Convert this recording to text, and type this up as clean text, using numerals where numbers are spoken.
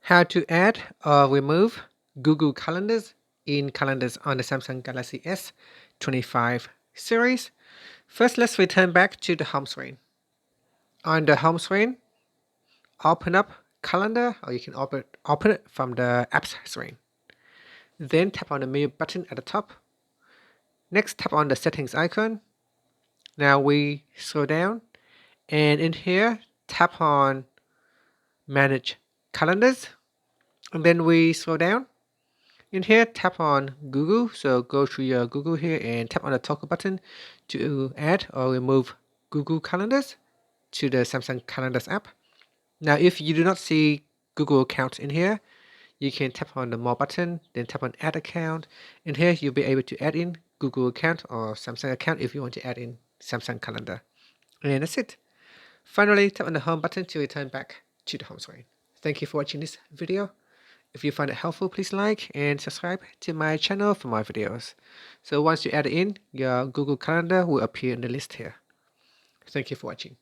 How to add or remove Google Calendars in Calendars on the Samsung Galaxy S25 series. First, let's return back to the home screen. On the home screen, open up Calendar, or you can open it from the Apps screen. Then tap on the menu button at the top. Next, tap on the Settings icon. Now we scroll down, and in here, tap on Manage Calendars. And then we scroll down. In here, tap on Google. So go to your Google here and tap on the toggle button to add or remove Google Calendars to the Samsung Calendars app. Now, if you do not see Google account in here, you can tap on the More button, then tap on Add Account. In here, you'll be able to add in Google account or Samsung account if you want to add in Samsung Calendar. And that's it. Finally, tap on the Home button to return back to the home screen. Thank you for watching this video. If you find it helpful, please like and subscribe to my channel for more videos. So once you add it in, your Google Calendar will appear in the list here. Thank you for watching.